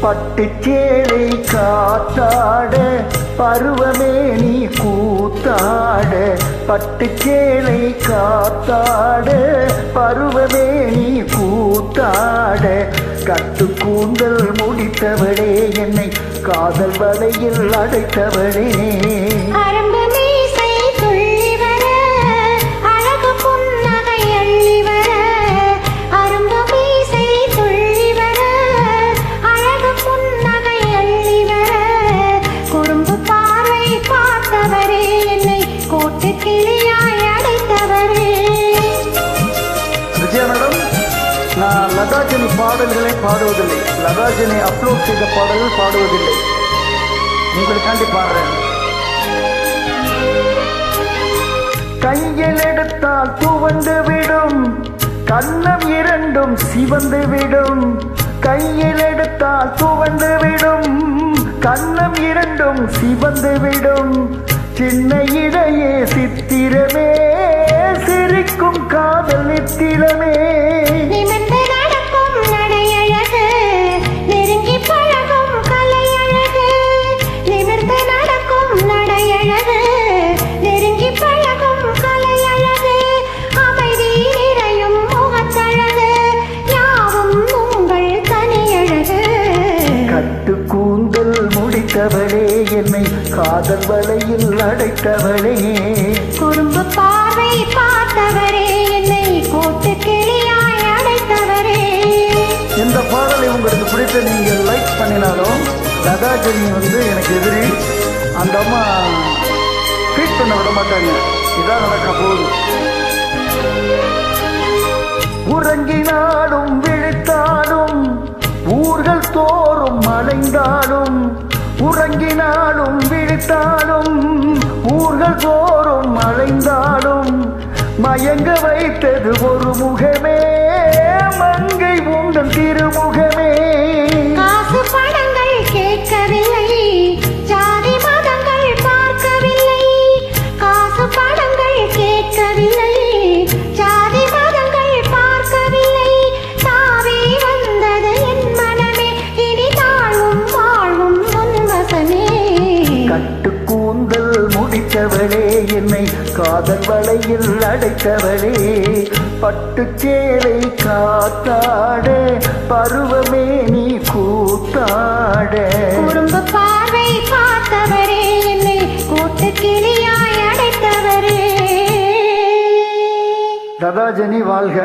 பட்டுச்சேலை காத்தாட பருவமே நீ கூத்தாட, பட்டுச்சேலை காத்தாட பருவமே நீ கூத்தாட, கட்டு கூந்தல் முடித்தவளே என்னை காதல் வலையில் அடைத்தவளே. நான் லதாஜனி பாடல்களை பாடுவதில்லை, லதாஜனி அப்லோட் செய்த பாடல்கள் பாடுவதில்லை, உங்களுக்காண்டி பாடுறேன். கையில் எடுத்தால் துவண்டு விடும், கண்ணம் இரண்டும் சிவந்து விடும். கையில் எடுத்தால் துவண்டு விடும், கண்ணம் இரண்டும் சிவந்து விடும். சின்ன இடையே சித்திரமே, சிரிக்கும் காதல் நித்திரமே. கூந்தல் முடித்தவளே என்னை காதல் வலையில் அடைத்தவளே. குறும்பு பார்வை பார்த்தவரே என்னை கோட்டு கிளியாய் அடைத்தவரே. இந்த பாடலை உங்களுக்கு பிடித்த நீங்கள் லைக் பண்ணினாலும் லதாஜனி எனக்கு எதிரி, அந்த அம்மா ட்வீட் பண்ண விட மாட்டாங்க. இதான் நடக்க போகுது. உறங்கினாலும் விழித்தாலும் ஊர்கள் தோறும் அலைந்தாலும், உறங்கினாலும் விழித்தாலும் ஊர்கள் தோறும் அலைந்தாலும், மயங்க வைத்தது ஒரு முகமே மங்கை உங்கள் திருமுகமே. காசு படங்கள் கேட்கவில்லை, ஜாதி மதங்கள் பார்க்கவில்லை. காசு படங்கள் கேட்கவில்லை, ஜாதி மதங்கள் பார்க்கவில்லை. தாவி வந்தது என் மனமே, இனி தாழும் வாழும் உன்வசமே. கட்டு கூந்தல் முடித்தவளே என்னை காதல் வலையில் அடைத்தவளே. பட்டுச்சேலை காத்தாட பருவமே நீ கூத்தாட. குறும்பு பார்வை பார்த்தவரே என்னை கூட்டு கிளியாய் அடைத்தவரே. லதாஜனி வாழ்க.